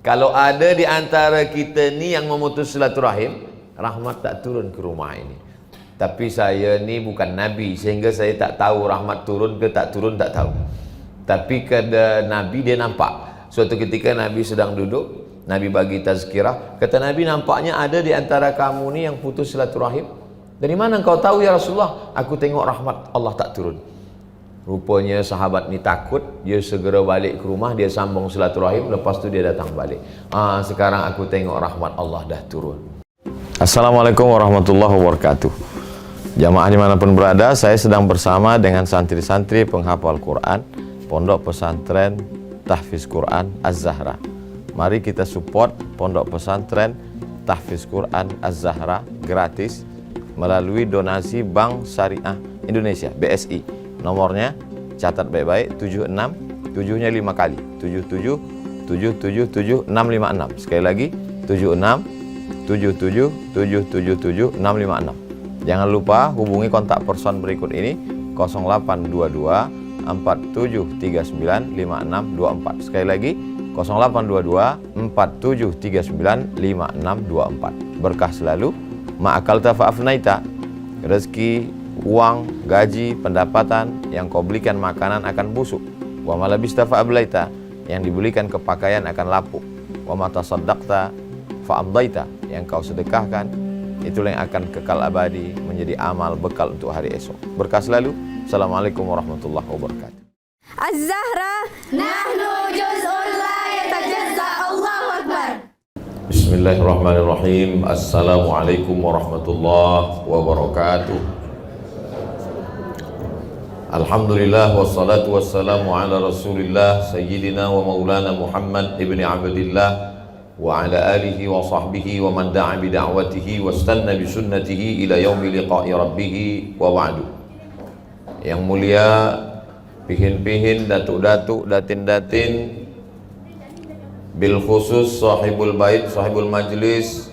Kalau ada di antara kita ni yang memutus silaturahim, rahmat tak turun ke rumah ini. Tapi saya ni bukan Nabi, sehingga saya tak tahu rahmat turun ke tak turun, tak tahu. Tapi kata Nabi, dia nampak. Suatu ketika Nabi sedang duduk, Nabi bagi tazkirah. Kata Nabi, nampaknya ada di antara kamu ni yang putus silaturahim. Dari mana engkau tahu ya Rasulullah? Aku tengok rahmat Allah tak turun. Rupanya sahabat ni takut, dia segera balik ke rumah, dia sambung silaturahim, lepas tu dia datang balik. Sekarang aku tengok rahmat Allah dah turun. Assalamualaikum warahmatullahi wabarakatuh. Jamaah dimanapun berada, saya sedang bersama dengan santri-santri penghafal Quran Pondok Pesantren Tahfiz Quran Az-Zahra. Mari kita support Pondok Pesantren Tahfiz Quran Az-Zahra gratis melalui donasi Bank Syariah Indonesia BSI. Nomornya catat baik-baik, 76 7-nya 5 kali, 77 777 656. Sekali lagi 76 77 777 656. Jangan lupa hubungi kontak person berikut ini 0822 4739 5624. Sekali lagi 0822 4739 5624. Berkah selalu, ma'akalta fa'afnaita. Rezeki, uang, gaji, pendapatan yang kau belikan makanan akan busuk. Wa ma labista fa ablaita, yang dibelikan ke pakaian akan lapuk. Wa ma tasaddaqta fa amdaita, yang kau sedekahkan itulah yang akan kekal abadi menjadi amal bekal untuk hari esok. Berkah selalu. Assalamualaikum warahmatullahi wabarakatuh. Az-Zahra nahnu juz'un la yatajazza. Allahu akbar. Bismillahirrahmanirrahim. Assalamualaikum warahmatullahi wabarakatuh. Alhamdulillah wassalatu wassalamu ala Rasulillah sayyidina wa maulana Muhammad ibni Abdillah wa ala alihi wa sahbihi wa man da'a bi da'watihi wastanna bi sunnatihi ila yaumi liqa'i rabbih wa ba'du. Yang mulia pihin-pihin, datuk-datuk, datin-datin, bil khusus sahibul bait, sahibul majlis,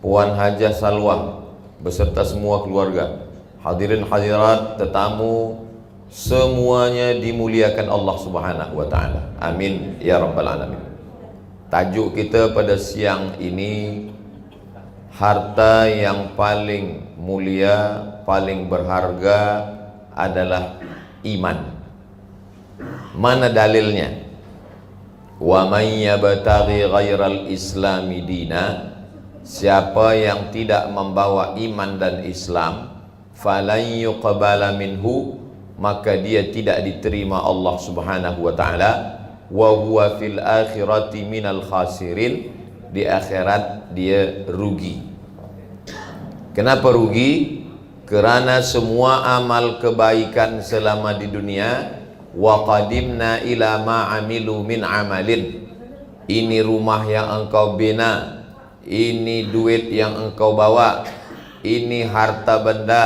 Puan Hajah Salwa beserta semua keluarga, hadirin hadirat, tetamu, semuanya dimuliakan Allah Subhanahu wa taala. Amin ya rabbal alamin. Tajuk kita pada siang ini, harta yang paling mulia, paling berharga adalah iman. Mana dalilnya? Wa may yabtaghi ghairal islami dina, siapa yang tidak membawa iman dan Islam, falan yuqbala minhu, maka dia tidak diterima Allah Subhanahu wa taala, wa huwa fil akhirati minal khasirin, di akhirat dia rugi. Kenapa rugi? Kerana semua amal kebaikan selama di dunia, wa qadimna ila ma amilu min amalin, ini rumah yang engkau bina, ini duit yang engkau bawa, ini harta benda,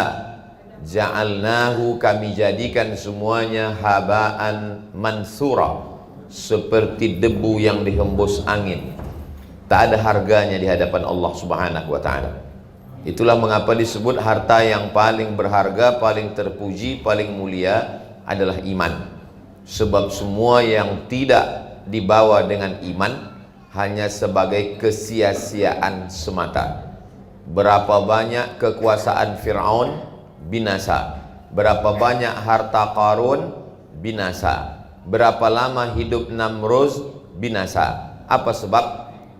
ja'alnahu, kami jadikan semuanya haba'an mansura, seperti debu yang dihembus angin, tak ada harganya di hadapan Allah Subhanahu wa taala. Itulah mengapa disebut harta yang paling berharga, paling terpuji, paling mulia adalah iman. Sebab semua yang tidak dibawa dengan iman hanya sebagai kesia-siaan semata. Berapa banyak kekuasaan Fir'aun binasa, berapa banyak harta Qarun binasa, berapa lama hidup Namruz binasa. Apa sebab?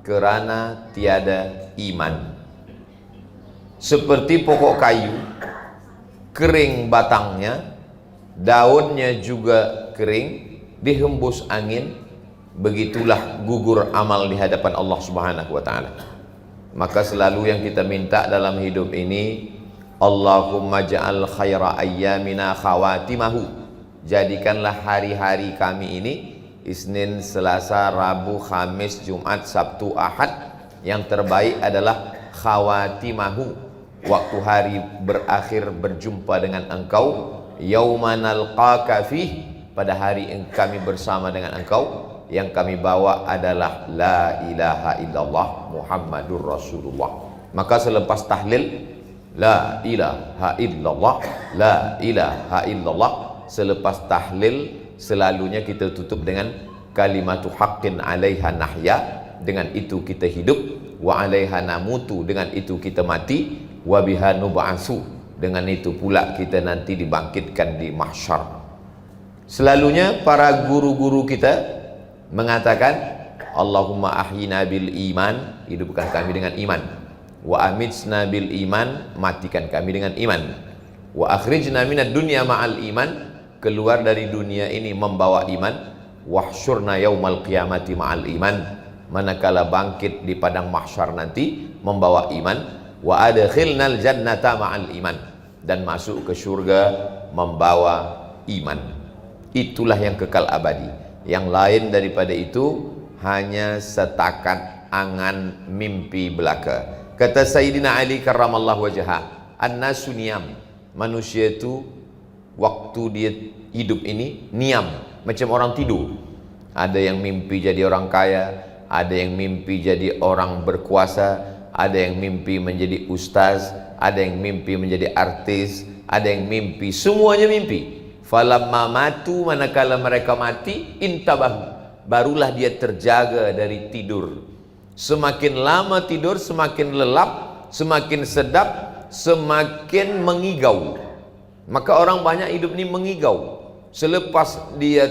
Kerana tiada iman. Seperti pokok kayu, kering batangnya, daunnya juga kering, dihembus angin, begitulah gugur amal di hadapan Allah Subhanahu wa taala. Maka selalu yang kita minta dalam hidup ini, Allahumma ja'al khaira ayyamina khawatimahu, jadikanlah hari-hari kami ini, Isnin, Selasa, Rabu, Khamis, Jumat, Sabtu, Ahad, yang terbaik adalah khawatimahu, waktu hari berakhir berjumpa dengan engkau, yauman alqaka fih, pada hari kami bersama dengan engkau, yang kami bawa adalah la ilaha illallah Muhammadur Rasulullah. Maka selepas tahlil la ilaha illallah, la ilaha illallah, selepas tahlil selalunya kita tutup dengan kalimatu haqqin alaiha nahya, dengan itu kita hidup, wa 'alaiha namutu, dengan itu kita mati, wa biha nub'atsu, dengan itu pula kita nanti dibangkitkan di mahsyar. Selalunya para guru-guru kita mengatakan, Allahumma ahyina bil iman, hidupkan kami dengan iman, wa amitsna bil iman, matikan kami dengan iman, wa akhrijna minad dunya ma'al iman, keluar dari dunia ini membawa iman, wahsyurna yaumal qiyamati ma'al iman, manakala bangkit di padang mahsyar nanti membawa iman, wa adkhilnal jannata ma'al iman, dan masuk ke surga membawa iman. Itulah yang kekal abadi. Yang lain daripada itu hanya setakat angan mimpi belaka. Kata Sayyidina Ali karramallahu wajhah, an-nasu niyam, manusia itu waktu dia hidup ini niam, macam orang tidur. Ada yang mimpi jadi orang kaya, ada yang mimpi jadi orang berkuasa, ada yang mimpi menjadi ustaz, ada yang mimpi menjadi artis, ada yang mimpi, semuanya mimpi. Falamma matu, manakala mereka mati, intabahu, barulah dia terjaga dari tidur. Semakin lama tidur, semakin lelap, semakin sedap, semakin mengigau. Maka orang banyak hidup ini mengigau. Selepas dia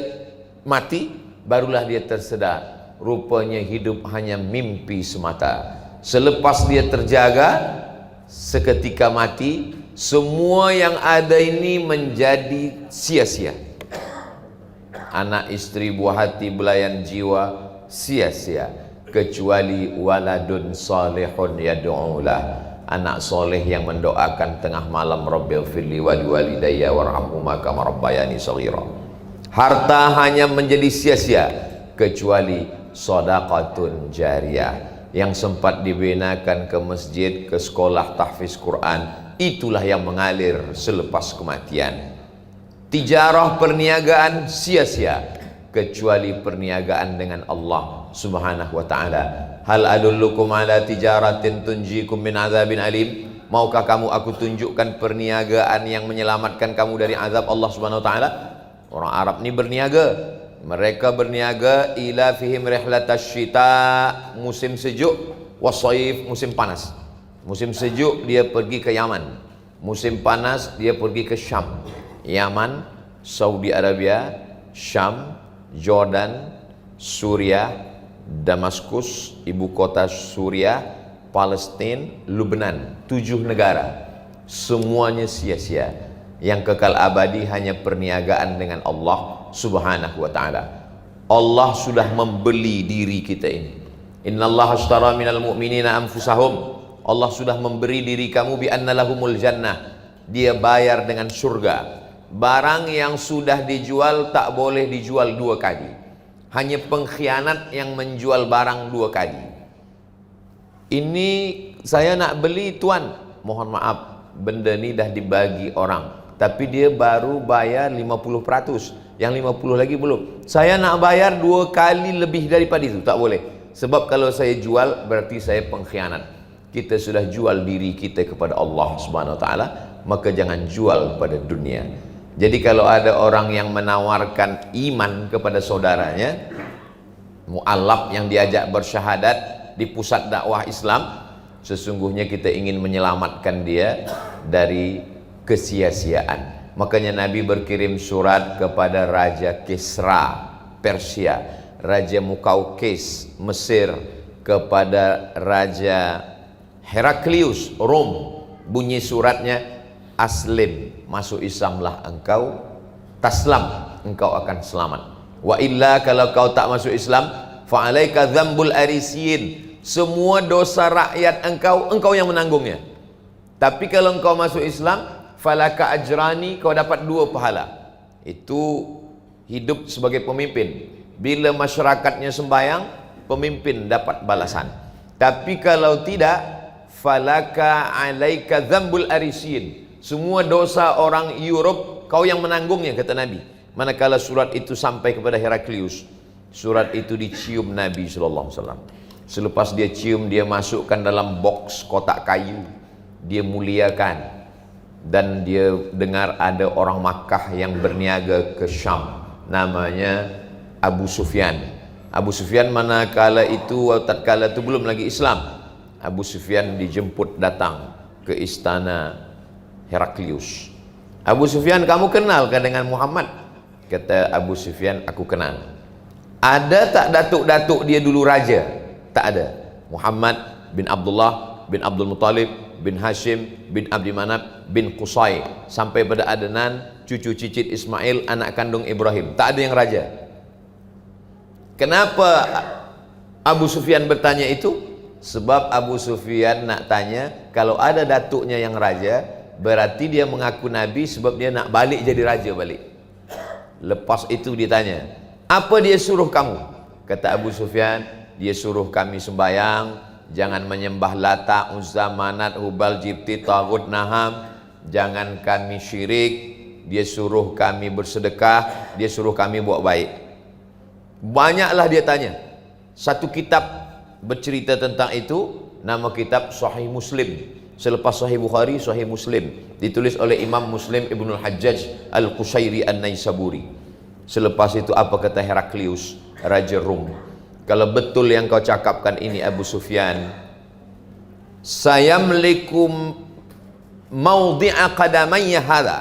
mati, barulah dia tersedar, rupanya hidup hanya mimpi semata. Selepas dia terjaga, seketika mati, semua yang ada ini menjadi sia-sia. Anak, istri, buah hati, belayan jiwa, sia-sia, kecuali waladun salihun yad'ulah, anak soleh yang mendoakan tengah malam, Rabbil firli wali walidayya warhamhuma kama rabbayani shaghira. Harta hanya menjadi sia-sia kecuali shadaqatun jariyah, yang sempat dibinakan ke masjid, ke sekolah tahfiz Quran, itulah yang mengalir selepas kematian. Tijarah, perniagaan, sia-sia kecuali perniagaan dengan Allah Subhanahu wa ta'ala. Hal adullukum ala tijaratin tunjikum min azabin alim, maukah kamu aku tunjukkan perniagaan yang menyelamatkan kamu dari azab Allah Subhanahu wa ta'ala? Orang Arab ini berniaga, mereka berniaga ila fihim rihlatash syita, musim sejuk, wasaif, musim panas. Musim sejuk dia pergi ke Yaman, musim panas dia pergi ke Syam. Yaman, Saudi Arabia, Syam, Jordan, Suriah, Damaskus, ibu kota Suriah, Palestina, Lebanon, 7 negara. Semuanya sia-sia. Yang kekal abadi hanya perniagaan dengan Allah Subhanahu wa ta'ala. Allah sudah membeli diri kita ini. Innallaha ashtara minal mu'minina anfusahum, Allah sudah memberi diri kamu bi anna lahumul jannah, dia bayar dengan surga. Barang yang sudah dijual tak boleh dijual 2 kali. Hanya pengkhianat yang menjual barang 2 kali. Ini saya nak beli tuan, mohon maaf, benda ni dah dibagi orang, tapi dia baru bayar 50%, yang 50 lagi belum. Saya nak bayar 2 kali lebih daripada itu, tak boleh. Sebab kalau saya jual berarti saya pengkhianat. Kita sudah jual diri kita kepada Allah Subhanahu wa ta'ala, maka jangan jual pada dunia. Jadi kalau ada orang yang menawarkan iman kepada saudaranya, mu'alaf yang diajak bersyahadat di pusat dakwah Islam, sesungguhnya kita ingin menyelamatkan dia dari kesia-siaan. Makanya Nabi berkirim surat kepada Raja Kisra Persia, Raja Mukaukis Mesir, kepada Raja Heraklius Rom. Bunyi suratnya, aslim, masuk Islamlah engkau, taslam, engkau akan selamat. Wa illa, kalau kau tak masuk Islam, fa'alaika dzambul arisiyin, semua dosa rakyat engkau yang menanggungnya. Tapi kalau engkau masuk Islam, falaka ajrani, kau dapat 2 pahala. Itu hidup sebagai pemimpin. Bila masyarakatnya sembahyang, pemimpin dapat balasan. Tapi kalau tidak, falaka alaika dzambul arisin, semua dosa orang Europe kau yang menanggungnya, kata Nabi. Manakala surat itu sampai kepada Heraklius, surat itu dicium Nabi sallallahu alaihi wasallam. Selepas dia cium, dia masukkan dalam box kotak kayu, dia muliakan. Dan dia dengar ada orang Makkah yang berniaga ke Syam, namanya Abu Sufyan. Abu Sufyan manakala itu, tatkala itu belum lagi Islam. Abu Sufyan dijemput datang ke istana Heraklius. Abu Sufyan, kamu kenalkah dengan Muhammad? Kata Abu Sufyan, aku kenal. Ada tak datuk-datuk dia dulu raja? Tak ada. Muhammad bin Abdullah bin Abdul Muttalib bin Hashim bin Abdi Manaf bin Qusay, sampai pada Adnan, cucu cicit Ismail, anak kandung Ibrahim. Tak ada yang raja. Kenapa Abu Sufyan bertanya itu? Sebab Abu Sufyan nak tanya, kalau ada datuknya yang raja, berarti dia mengaku Nabi, sebab dia nak balik jadi raja balik. Lepas itu ditanya, apa dia suruh kamu? Kata Abu Sufyan, dia suruh kami sembahyang, jangan menyembah Lata, Uzza, Manat, Hubal, Jibti, Taghut, Naham, jangan kami syirik. Dia suruh kami bersedekah, dia suruh kami buat baik. Banyaklah dia tanya. Satu kitab bercerita tentang itu, nama kitab Sahih Muslim. Selepas Sahih Bukhari, Sahih Muslim, ditulis oleh Imam Muslim Ibnul Hajjaj Al-Qushairi An-Naisaburi. Selepas itu apa kata Heraklius, Raja Rum? Kalau betul yang kau cakapkan ini Abu Sufyan, sayamlikum maudhi'a qadamayya hadha,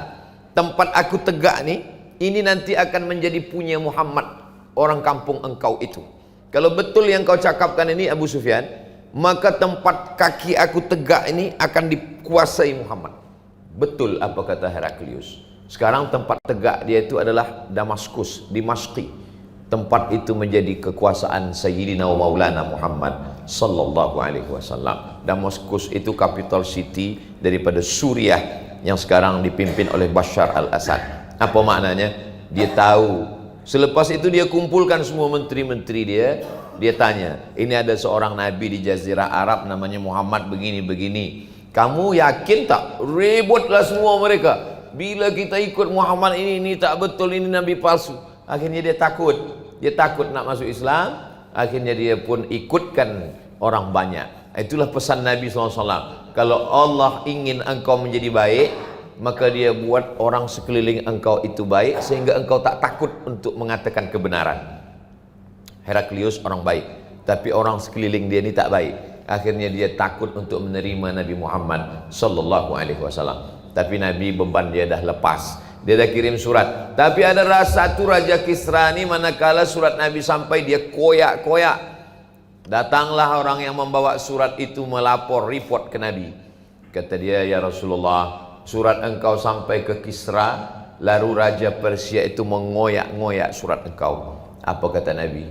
tempat aku tegak ni, ini nanti akan menjadi punya Muhammad, orang kampung engkau itu. Kalau betul yang kau cakapkan ini Abu Sufyan, maka tempat kaki aku tegak ini akan dikuasai Muhammad. Betul apa kata Heraklius. Sekarang tempat tegak dia itu adalah Damaskus, Dimashqi. Tempat itu menjadi kekuasaan Sayyidina wa Maulana Muhammad sallallahu alaihi wasallam. Damaskus itu capital city daripada Suriah yang sekarang dipimpin oleh Bashar al-Assad. Apa maknanya? Dia tahu. Selepas itu dia kumpulkan semua menteri-menteri dia tanya, ini ada seorang nabi di Jazirah Arab namanya Muhammad begini-begini. Kamu yakin tak? Ributlah semua mereka. Bila kita ikut Muhammad ini tak betul, ini nabi palsu. Akhirnya dia takut nak masuk Islam. Akhirnya dia pun ikutkan orang banyak. Itulah pesan Nabi SAW. Kalau Allah ingin engkau menjadi baik, maka dia buat orang sekeliling engkau itu baik, sehingga engkau tak takut untuk mengatakan kebenaran. Heraklius orang baik, tapi orang sekeliling dia ni tak baik. Akhirnya dia takut untuk menerima Nabi Muhammad sallallahu alaihi wasallam. Tapi Nabi beban dia dah lepas. Dia dah kirim surat. Tapi ada satu Raja Kisra ni, manakala surat Nabi sampai, dia koyak-koyak. Datanglah orang yang membawa surat itu melapor, report ke Nabi. Kata dia, ya Rasulullah, surat engkau sampai ke Kisra, lalu Raja Persia itu mengoyak-ngoyak surat engkau. Apa kata Nabi?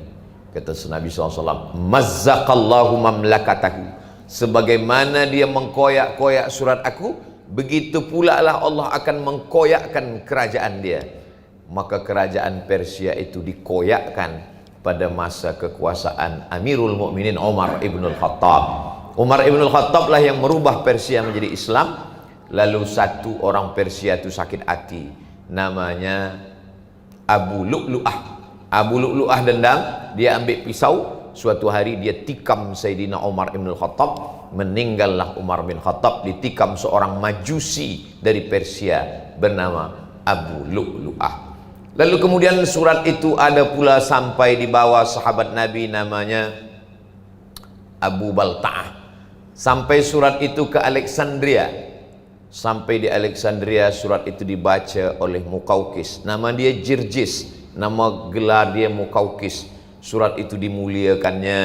Kata Nabi SAW, mazzaqallahu mamlakatahu. Sebagaimana dia mengkoyak-koyak surat aku, begitu pula lah Allah akan mengkoyakkan kerajaan dia. Maka kerajaan Persia itu dikoyakkan pada masa kekuasaan Amirul Mukminin Umar ibn al-Khattab. Umar ibn al-Khattab lah yang merubah Persia menjadi Islam. Lalu satu orang Persia itu sakit hati, namanya Abu Lu'lu'ah. Abu Lu'lu'ah dendam, dia ambil pisau. Suatu hari dia tikam Sayyidina Umar ibn al-Khattab. Meninggallah Umar bin Khattab ditikam seorang majusi dari Persia bernama Abu Lu'lu'ah. Lalu kemudian surat itu ada pula sampai di bawah sahabat Nabi namanya Abu Balta'ah. Sampai surat itu ke Alexandria. Sampai di Alexandria surat itu dibaca oleh Muqawqis. Nama dia Jirjis, nama gelar dia Muqawqis. Surat itu dimuliakannya.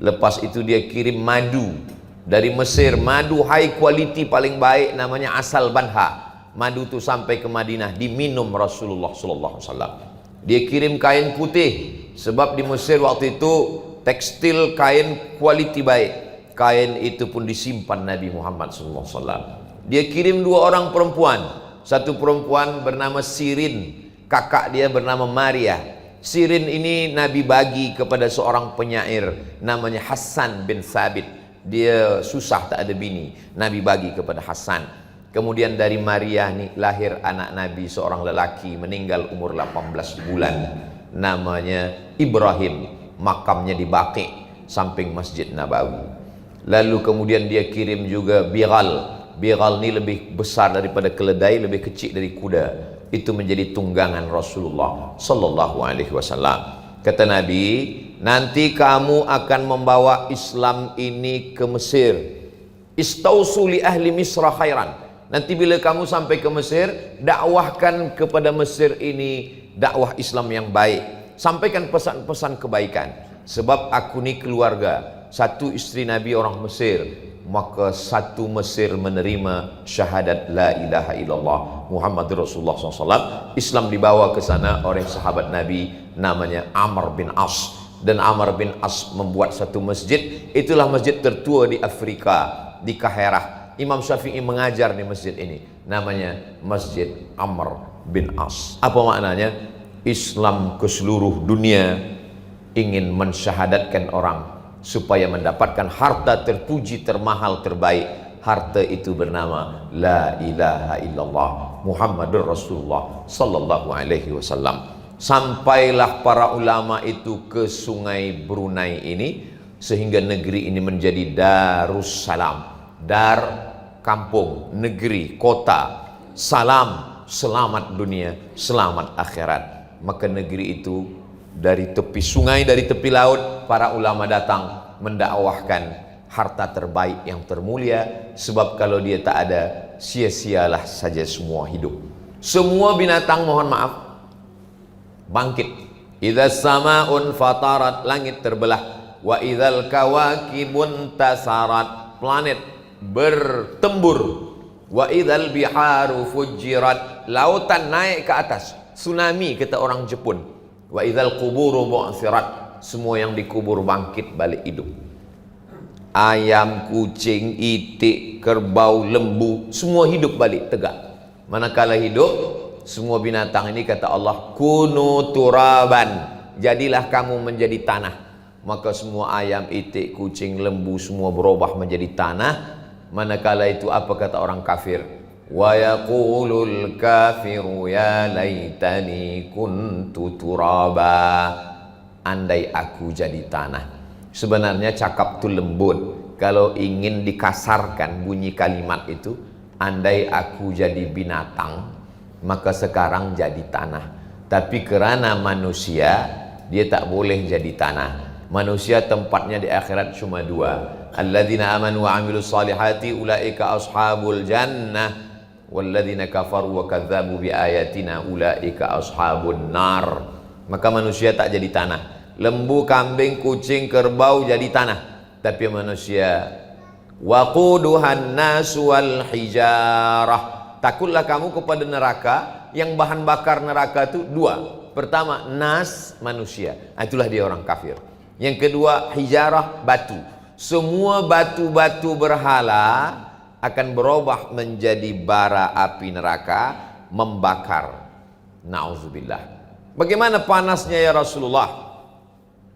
Lepas itu dia kirim madu dari Mesir, madu high quality paling baik, namanya Asal Banha. Madu itu sampai ke Madinah, diminum Rasulullah SAW. Dia kirim kain putih, sebab di Mesir waktu itu tekstil kain quality baik. Kain itu pun disimpan Nabi Muhammad SAW. Dia kirim dua orang perempuan. Satu perempuan bernama Sirin, kakak dia bernama Maria. Sirin ini Nabi bagi kepada seorang penyair namanya Hassan bin Thabit. Dia susah tak ada bini, Nabi bagi kepada Hassan. Kemudian dari Maria ni lahir anak Nabi, seorang lelaki, meninggal umur 18 bulan, namanya Ibrahim. Makamnya di Baqi, samping Masjid Nabawi. Lalu kemudian dia kirim juga Bighal. Bighal ni lebih besar daripada keledai, lebih kecil dari kuda. Itu menjadi tunggangan Rasulullah sallallahu alaihi wasallam. Kata Nabi, nanti kamu akan membawa Islam ini ke Mesir. Istausu li ahli Misra khairan. Nanti bila kamu sampai ke Mesir, dakwahkan kepada Mesir ini dakwah Islam yang baik. Sampaikan pesan-pesan kebaikan. Sebab aku ni keluarga, satu isteri Nabi orang Mesir, maka satu Mesir menerima syahadat la ilaha illallah Muhammadur Rasulullah SAW. Islam dibawa ke sana oleh sahabat Nabi namanya Amr bin As. Dan Amr bin As membuat satu masjid. Itulah masjid tertua di Afrika, di Kaherah. Imam Syafi'i mengajar di masjid ini, namanya Masjid Amr bin As. Apa maknanya? Islam ke seluruh dunia ingin mensyahadatkan orang supaya mendapatkan harta terpuji, termahal, terbaik. Harta itu bernama la ilaha illallah Muhammadur Rasulullah sallallahu alaihi wasallam. Sampailah para ulama itu ke sungai Brunei ini, sehingga negeri ini menjadi Darussalam. Dar, kampung, negeri, kota. Salam, selamat dunia, selamat akhirat. Maka negeri itu dari tepi sungai, dari tepi laut, para ulama datang mendakwahkan harta terbaik yang termulia. Sebab kalau dia tak ada, sia-sialah saja semua hidup. Semua binatang, mohon maaf, bangkit. Idza sama'un fatarat, langit terbelah. Wa idzal kawakibun tasarat, planet bertembur. Wa idzal biharu fujirat, lautan naik ke atas. Tsunami kata orang Jepun. Wa idzal quburu bu'thirat, semua yang dikubur bangkit balik hidup. Ayam, kucing, itik, kerbau, lembu, semua hidup balik tegak. Manakala hidup, semua binatang ini kata Allah, kunu turaban, jadilah kamu menjadi tanah. Maka semua ayam, itik, kucing, lembu semua berubah menjadi tanah. Manakala itu apa kata orang kafir? Wa yaqulul kafiru ya laitani kuntu turaba. Andai aku jadi tanah. Sebenarnya cakap tu lembut. Kalau ingin dikasarkan bunyi kalimat itu, andai aku jadi binatang, maka sekarang jadi tanah. Tapi kerana manusia, dia tak boleh jadi tanah. Manusia tempatnya di akhirat cuma dua. Alladzina amanu wa amilus salihati ulaika ashabul jannah, walladzina kafaru wa kadzabu bi ayatina ulaika ashabun nar. Maka manusia tak jadi tanah. Lembu, kambing, kucing, kerbau jadi tanah. Tapi manusia, waquduhan nasu wal hijarah, takutlah kamu kepada neraka. Yang bahan bakar neraka itu dua. Pertama, nas, manusia. Itulah dia orang kafir. Yang kedua, hijarah, batu. Semua batu-batu berhala akan berubah menjadi bara api neraka, membakar. Na'udzubillah. Bagaimana panasnya ya Rasulullah?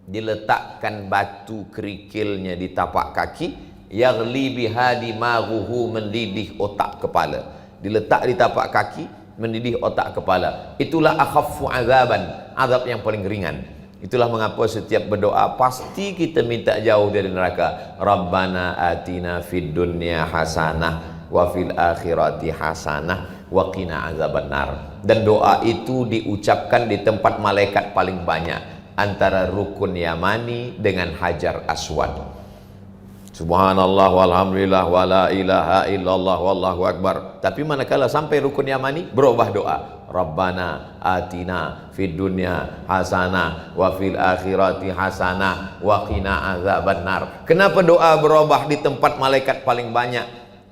Diletakkan batu kerikilnya di tapak kaki, yaghli biha dimaghuhu, mendidih otak kepala. Diletak di tapak kaki, mendidih otak kepala. Itulah akhaffu azaban, azab yang paling ringan. Itulah mengapa setiap berdoa pasti kita minta jauh dari neraka. Rabbana atina fid dunya hasanah wa fil akhirati hasanah wa qina azabannar. Dan doa itu diucapkan di tempat malaikat paling banyak, antara rukun Yamani dengan Hajar Aswad. Subhanallah walhamdulillah wala ilaha illallah wallahu akbar. Tapi manakala sampai rukun Yamani, berubah doa. Rabbana atina fid dunya hasanah wa fil akhirati hasanah wa qina azabannar. Kenapa doa berubah di tempat malaikat paling banyak?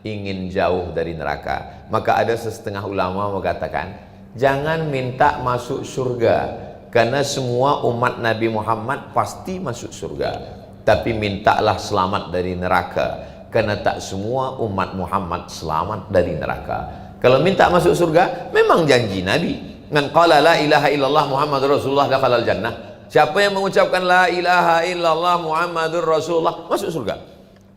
Ingin jauh dari neraka. Maka ada setengah ulama mengatakan, jangan minta masuk surga, karena semua umat Nabi Muhammad pasti masuk surga. Tapi mintalah selamat dari neraka, karena tak semua umat Muhammad selamat dari neraka. Kalau minta masuk surga, memang janji Nabi. Man qala la ilaha illallah Muhammadur Rasulullah dakhalal jannah. Siapa yang mengucapkan la ilaha illallah Muhammadur Rasulullah, masuk surga.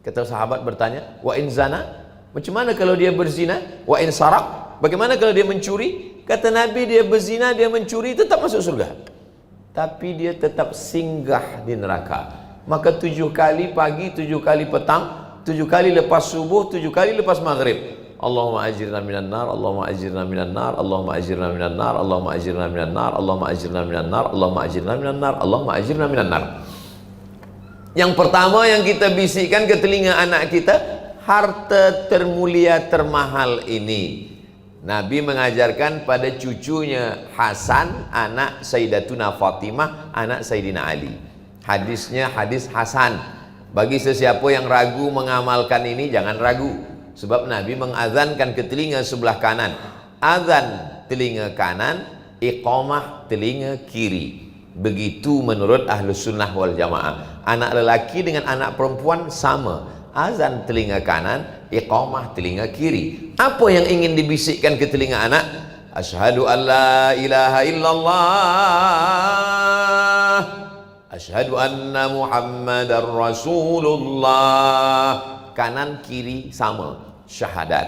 Kata sahabat bertanya, wa in zana? Macam mana kalau dia berzina? Wa in sarak? Bagaimana kalau dia mencuri? Kata Nabi, dia berzina, dia mencuri, tetap masuk surga. Tapi dia tetap singgah di neraka. Maka 7 kali pagi, 7 kali petang, 7 kali lepas subuh, 7 kali lepas maghrib, Allahumma ajirna minan nar, Allahumma ajirna minan nar, Allahumma ajirna minan nar, Allahumma ajirna minan nar, Allahumma ajirna minan nar, Allahumma ajirna minan nar, Allahumma ajirna minan nar. Yang pertama yang kita bisikkan ke telinga anak kita, harta termulia termahal ini. Nabi mengajarkan pada cucunya Hasan, anak Sayyidatuna Fatimah, anak Sayyidina Ali. Hadisnya hadis Hasan. Bagi sesiapa yang ragu mengamalkan ini, jangan ragu. Sebab Nabi mengazankan ke telinga sebelah kanan. Azan telinga kanan, iqamah telinga kiri. Begitu menurut Ahlus Sunnah wal Jamaah. Anak lelaki dengan anak perempuan sama. Azan telinga kanan, iqamah telinga kiri. Apa yang ingin dibisikkan ke telinga anak? Asyhadu an la ilaha illallah, asyhadu anna Muhammadar Rasulullah. Kanan kiri sama, syahadat.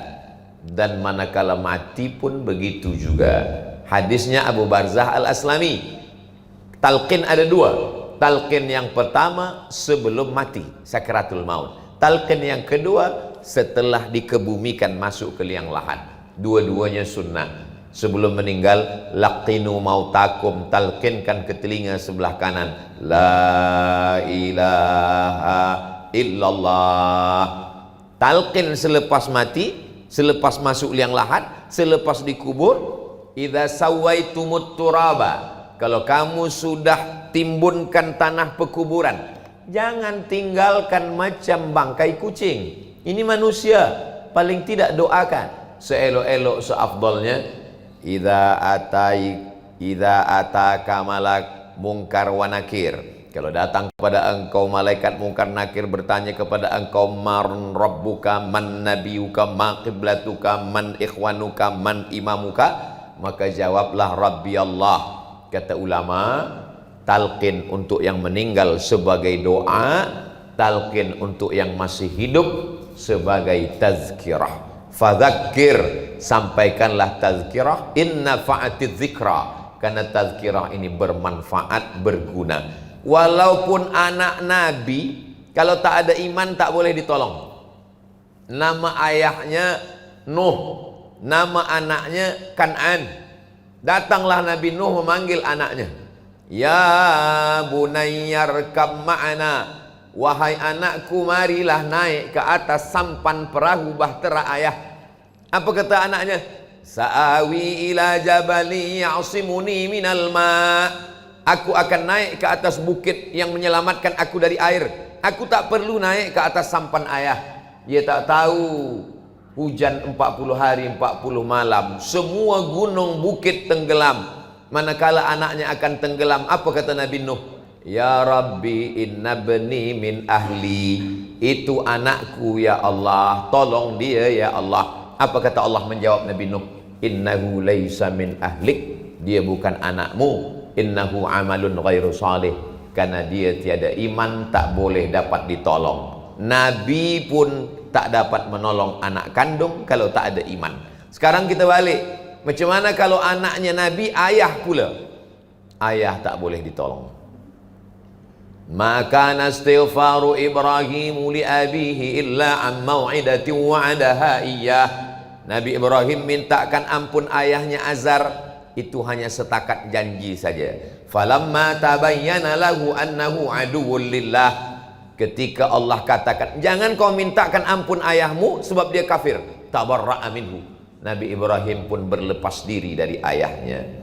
Dan manakala mati pun begitu juga. Hadisnya Abu Barzah Al-Aslami. Talqin ada dua. Talqin yang pertama sebelum mati, sakaratul maut. Talqin yang kedua setelah dikebumikan masuk ke liang lahat. Dua-duanya sunnah. Sebelum meninggal, laqinu mautakum, talqinkan ke telinga sebelah kanan, la ilaha illallah. Talqin selepas mati, selepas masuk liang lahat, selepas dikubur. Idza sawaitumut turaba, kalau kamu sudah timbunkan tanah pekuburan, jangan tinggalkan macam bangkai kucing. Ini manusia, paling tidak doakan seelok-elok seafdalnya. Idza ataka malak mungkar wa nakir, kalau datang kepada engkau malaikat mungkar nakir bertanya kepada engkau, man rabbuka, man nabiyuka, ma qiblatuka, man ikhwanuka, man imamuka, maka jawablah Rabbi Allah. Kata ulama, talqin untuk yang meninggal sebagai doa, talqin untuk yang masih hidup sebagai tazkirah. Fadzakir, sampaikanlah tazkirah, inna fa'atiz zikra, karena tazkirah ini bermanfaat, berguna. Walaupun anak Nabi, kalau tak ada iman tak boleh ditolong. Nama ayahnya Nuh, nama anaknya Kan'an. Datanglah Nabi Nuh memanggil anaknya, ya bunayyarkab ma'ana, wahai anakku marilah naik ke atas sampan perahu bahtera ayah. Apa kata anaknya? Sa'awi ila jabali ya'simuni minal ma', aku akan naik ke atas bukit yang menyelamatkan aku dari air. Aku tak perlu naik ke atas sampan ayah. Dia tak tahu hujan 40 hari 40 malam, semua gunung bukit tenggelam. Manakala anaknya akan tenggelam, apa kata Nabi Nuh? Ya Rabbi inna bani min ahli, itu anakku ya Allah, tolong dia ya Allah. Apa kata Allah menjawab Nabi Nuh? Innahu laisa min ahlik, dia bukan anakmu. Innahu amalun ghairu salih, karena dia tiada iman, tak boleh dapat ditolong. Nabi pun tak dapat menolong anak kandung kalau tak ada iman. Sekarang kita balik, macam mana kalau anaknya Nabi, ayah pula? Ayah tak boleh ditolong. Maka nastighfaru Ibrahim li abihi illa an mau'idatin wa'adaha iyyah. Nabi Ibrahim mintakan ampun ayahnya Azar, itu hanya setakat janji saja. Falamma tabayyana lahu annahu aduwwul lillah, ketika Allah katakan jangan kau mintakan ampun ayahmu sebab dia kafir, tabarra'a minhu, Nabi Ibrahim pun berlepas diri dari ayahnya.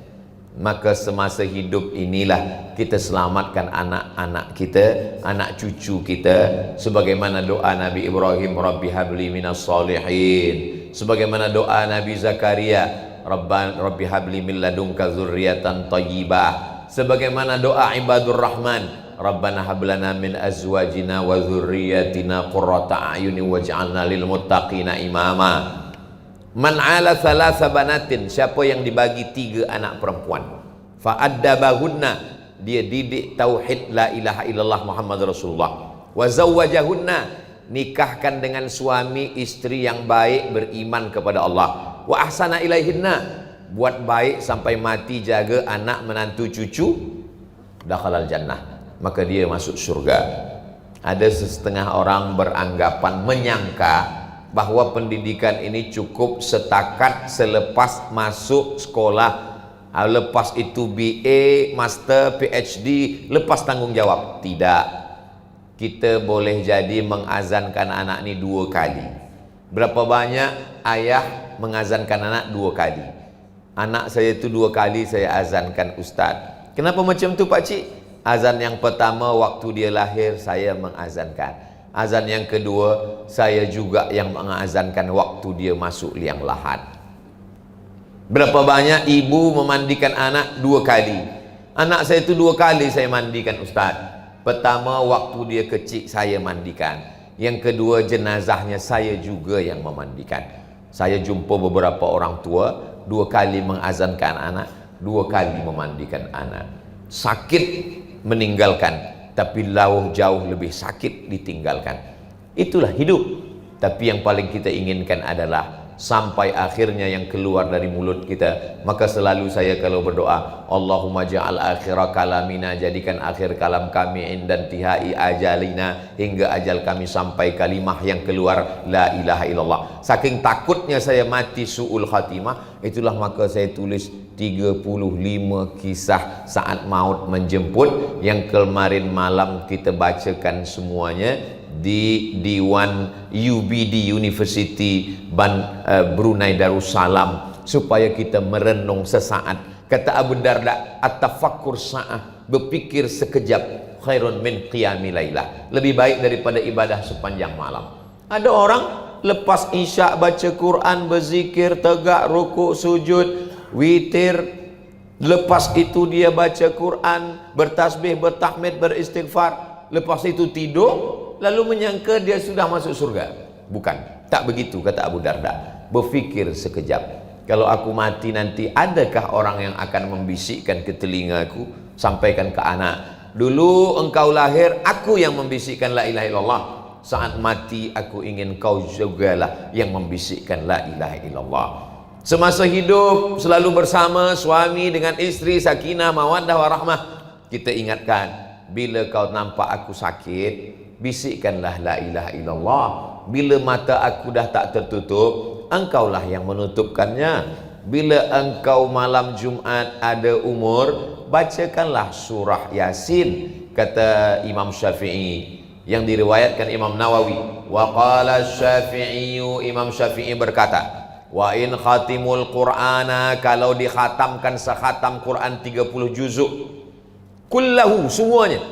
Maka semasa hidup inilah kita selamatkan anak-anak kita, anak cucu kita, sebagaimana doa Nabi Ibrahim, Rabbi habli minas salihin, sebagaimana doa Nabi Zakaria, Rabbi habli min ladunka dzurriatan thayyibah, sebagaimana doa ibadur rahman, Rabbana hablana min azwajina wa dzurriyyatina qurrata a'yunin waj'alna lil muttaqina imama. Man ala thalatha banatin, siapa yang dibagi 3 anak perempuan, fa'addabahunna, dia didik tauhid la ilaha illallah Muhammad Rasulullah, wa zawwajahunna, nikahkan dengan suami istri yang baik beriman kepada Allah, wa ahsana ilaihinna, buat baik sampai mati, jaga anak menantu cucu, dakhalal jannah, maka dia masuk surga. Ada setengah orang beranggapan, menyangka bahwa pendidikan ini cukup setakat selepas masuk sekolah, lepas itu BA, Master, PhD, lepas tanggung jawab. Tidak. kita boleh jadi mengazankan anak ni 2 kali. Berapa banyak ayah mengazankan anak 2 kali? Anak saya itu 2 kali saya azankan ustaz. Kenapa macam tu Pak Cik? Azan yang pertama waktu dia lahir saya mengazankan. Azan yang kedua saya juga yang mengazankan waktu dia masuk liang lahat. Berapa banyak ibu memandikan anak 2 kali? Anak saya itu 2 kali saya mandikan ustaz. Pertama waktu dia kecil saya mandikan. Yang kedua jenazahnya saya juga yang memandikan. Saya jumpa beberapa orang tua 2 kali mengazankan anak, 2 kali memandikan anak. Sakit meninggalkan, tapi jauh lebih sakit ditinggalkan. Itulah hidup. Tapi yang paling kita inginkan adalah sampai akhirnya yang keluar dari mulut kita. Maka selalu saya kalau berdoa, Allahumma ja'al akhira kalamina, jadikan akhir kalam kami indan tihai ajalina, hingga ajal kami sampai kalimah yang keluar la ilaha illallah. Saking takutnya saya mati su'ul khatimah, itulah maka saya tulis 35 kisah saat maut menjemput, yang kemarin malam kita bacakan semuanya di Diwan UBD University Brunei Darussalam, supaya kita merenung sesaat. Kata Abu Darda, at-tafakkur sa'ah, berpikir sekejap, khairun min qiyami lailah, lebih baik daripada ibadah sepanjang malam. Ada orang lepas isyak baca Quran, berzikir, tegak, rukuk, sujud, witir, lepas itu dia baca Quran, bertasbih, bertahmid, beristighfar, lepas itu tidur, lalu menyangka dia sudah masuk surga. Bukan, tak begitu kata Abu Darda. Berfikir sekejap, kalau aku mati nanti, adakah orang yang akan membisikkan ke telingaku, sampaikan ke anak, dulu engkau lahir, aku yang membisikkan la ilaha illallah. Saat mati aku ingin kau jugalah yang membisikkan la ilaha illallah. Semasa hidup selalu bersama suami dengan istri, sakinah, mawaddah, warahmah. Kita ingatkan, bila kau nampak aku sakit, bisikkanlah la ilaha illallah. Bila mata aku dah tak tertutup, engkaulah yang menutupkannya. Bila engkau malam Jumat ada umur, bacakanlah surah Yasin. Kata Imam Syafi'i, yang diriwayatkan Imam Nawawi, wa qala Syafi'i, Imam Syafi'i berkata, wa in khatimul Qur'ana, kalau dikhatamkan sekhatam Quran 30 juzuk, kullahu, semuanya,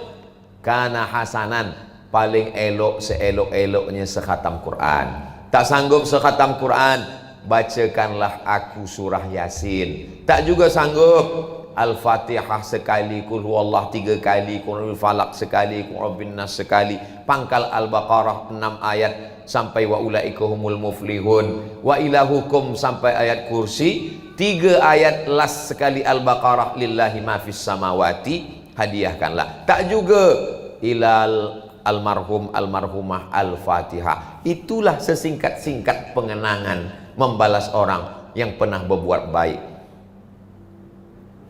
kana hasanan, paling elok seelok-eloknya sekhatam Quran. Tak sanggup sekhatam Quran, bacakanlah aku surah Yasin. Tak juga sanggup, Al-Fatihah sekali, Qul huwallah 3 kali, Qul falaq sekali, Qul rabbin nas sekali, pangkal Al-Baqarah 6 ayat sampai wa ulaika humul muflihun, wa ilahukum sampai ayat kursi, 3 ayat las sekali Al-Baqarah, lillahi ma fis samawati, hadiahkanlah. Tak juga ilal almarhum almarhumah Al-Fatihah. Itulah sesingkat-singkat pengenangan membalas orang yang pernah berbuat baik.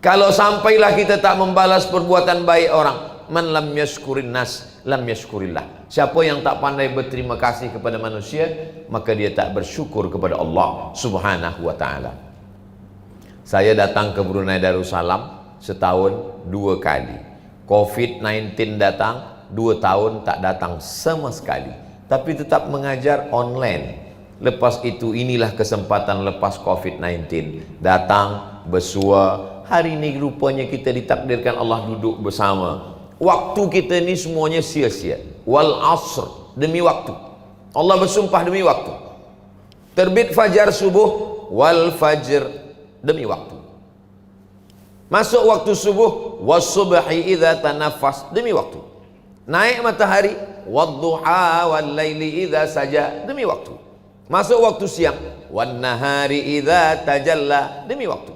Kalau sampailah kita tak membalas perbuatan baik orang, man lam yashkurin nas lam yashkurillah. Siapa yang tak pandai berterima kasih kepada manusia, maka dia tak bersyukur kepada Allah Subhanahu wa ta'ala. Saya datang ke Brunei Darussalam setahun 2 kali. COVID-19 datang, 2 tahun tak datang sama sekali, tapi tetap mengajar online. Lepas itu inilah kesempatan lepas COVID-19 datang, bersua. Hari ini rupanya kita ditakdirkan Allah duduk bersama. Waktu kita ni semuanya sia-sia. Wal asr, demi waktu. Allah bersumpah demi waktu. Terbit fajar subuh, wal fajr, demi waktu. Masuk waktu subuh, was subhi idza tanaffas, demi waktu. Naik matahari, wadduha wal laili idza saja, demi waktu. Masuk waktu siang, wan nahari idza tajalla, demi waktu.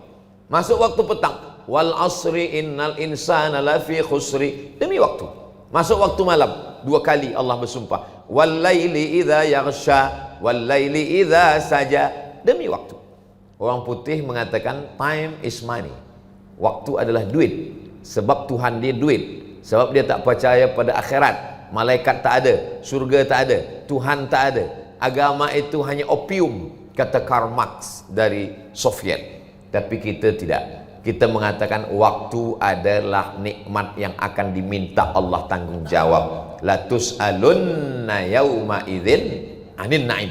Masuk waktu petang, wal asri innal insana lafi khusri, demi waktu. Masuk waktu malam, 2 kali Allah bersumpah, wal laili idza yaghsha wal laili idza saja, demi waktu. Orang putih mengatakan time is money. Waktu adalah duit. Sebab Tuhan dia duit. Sebab dia tak percaya pada akhirat. Malaikat tak ada, surga tak ada, Tuhan tak ada. Agama itu hanya opium, kata Karl Marx dari Soviet. Tapi kita tidak. Kita mengatakan waktu adalah nikmat yang akan diminta Allah tanggung jawab. La tus'alunna yauma idzin anin naim.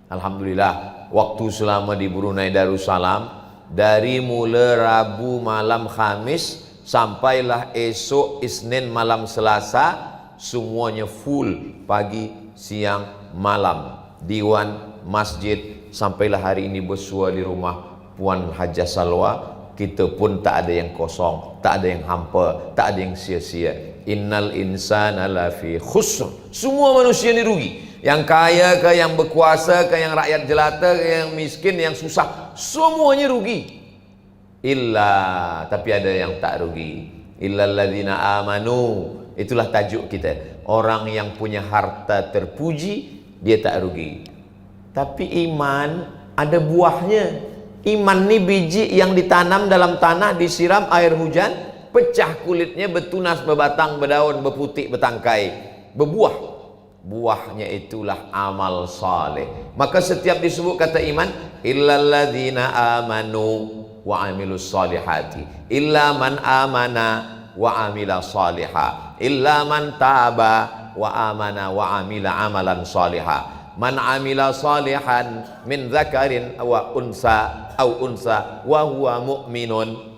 Alhamdulillah, waktu selama di Brunei Darussalam dari mula Rabu malam Khamis sampailah esok Isnin malam Selasa, semuanya full pagi, siang, malam. Diwan, masjid, sampailah hari ini bersua di rumah Puan Hajah Salwa. Kita pun tak ada yang kosong, tak ada yang hampa, tak ada yang sia-sia. Innal insana lafi khusr. Semua manusia ni rugi. Yang kaya ke, yang berkuasa ke, yang rakyat jelata ke, yang miskin, yang susah, semuanya rugi. Tapi ada yang tak rugi. Illal ladzina amanu. Itulah tajuk kita. Orang yang punya harta terpuji, dia tak rugi. Tapi iman ada buahnya. Iman ni biji yang ditanam dalam tanah, disiram air hujan, pecah kulitnya, bertunas, berbatang, berdaun, berputik, bertangkai, berbuah. Buahnya itulah amal saleh. Maka setiap disebut kata iman, illal ladzina amanu wa amilus salihati, illa man amana wa amila salihah, illa man taba wa amana wa amila amalan salihah. Man amila salihan min dzakarin aw unsa wa huwa mu'minun.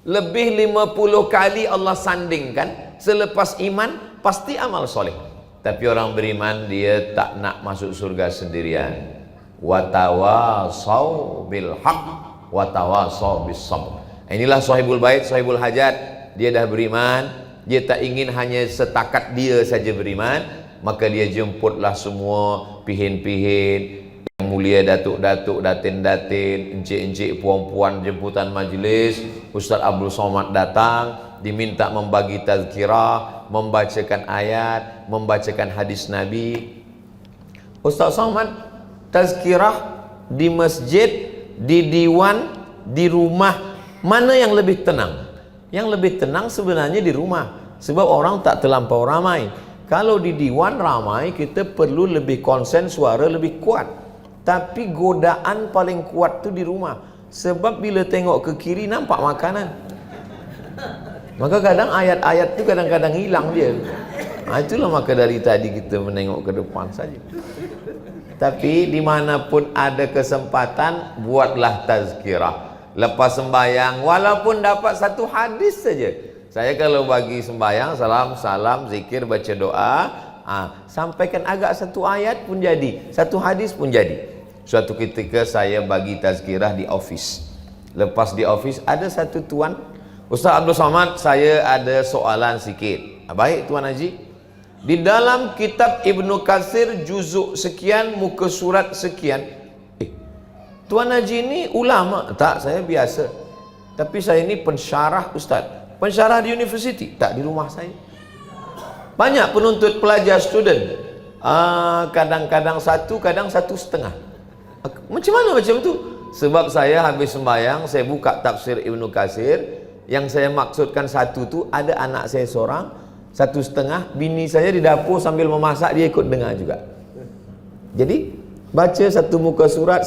Lebih 50 kali Allah sandingkan selepas iman pasti amal soleh. Tapi orang beriman dia tak nak masuk surga sendirian. Wa tawasau bil haq wa tawasau bis sabr. Inilah sahibul bait, sahibul hajat. Dia dah beriman, dia tak ingin hanya setakat dia saja beriman, maka dia jemputlah semua pihin-pihin yang mulia, datuk-datuk, datin-datin, encik-encik, puan-puan, jemputan majlis. Ustaz Abdul Somad datang, diminta membagi tazkirah, membacakan ayat, membacakan hadis Nabi. Ustaz Somad tazkirah di masjid, di diwan, di rumah, mana yang lebih tenang? Yang lebih tenang sebenarnya di rumah, sebab orang tak terlampau ramai. Kalau di diwan ramai, kita perlu lebih konsen, suara lebih kuat. Tapi godaan paling kuat tu di rumah. Sebab bila tengok ke kiri nampak makanan. Maka kadang ayat-ayat tu kadang-kadang hilang dia. Itulah maka dari tadi kita menengok ke depan saja. Tapi dimanapun ada kesempatan, buatlah tazkirah. Lepas sembahyang, walaupun dapat satu hadis saja. Saya kalau bagi sembahyang, salam, zikir, baca doa, sampaikan agak satu ayat pun jadi, satu hadis pun jadi. Suatu ketika saya bagi tazkirah di office. Lepas di office ada satu tuan, Ustaz Abdul Somad, saya ada soalan sikit. Baik Tuan Haji. Di dalam kitab Ibnu Katsir juzuk sekian, muka surat sekian. Tuan Haji ini ulama? Tak, saya biasa. Tapi saya ini pensyarah Ustaz. Pensyarah di universiti? Tak, di rumah saya. Banyak penuntut pelajar, student. Kadang-kadang satu, kadang 1,5. Macam mana macam tu? Sebab saya habis sembahyang, saya buka tafsir Ibnu Katsir. Yang saya maksudkan satu tu, ada anak saya seorang, 1,5. Bini saya di dapur sambil memasak, dia ikut dengar juga. Jadi baca satu muka surat,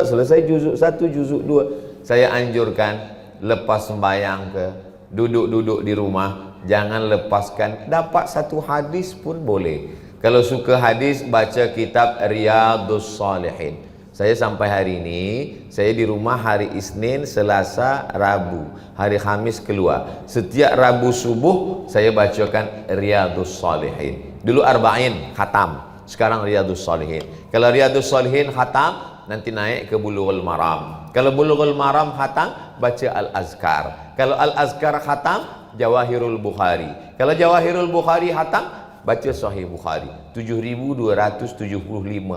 selesai juzuk 1, juzuk 2. Saya anjurkan lepas sembahyang ke, duduk-duduk di rumah, jangan lepaskan, dapat satu hadis pun boleh. Kalau suka hadis, baca kitab Riyadhus Shalihin. Saya sampai hari ini, saya di rumah hari Isnin, Selasa, Rabu. Hari Khamis keluar. Setiap Rabu subuh saya bacakan Riyadhus Shalihin. Dulu Arba'in khatam, sekarang Riyadhus Shalihin. Kalau Riyadhus Shalihin khatam, nanti naik ke Bulughul Maram. Kalau Bulughul Maram khatam, baca Al-Azkar. Kalau Al-Azkar khatam, Jawahirul Bukhari. Kalau Jawahirul Bukhari khatam, baca Sahih Bukhari. 7.275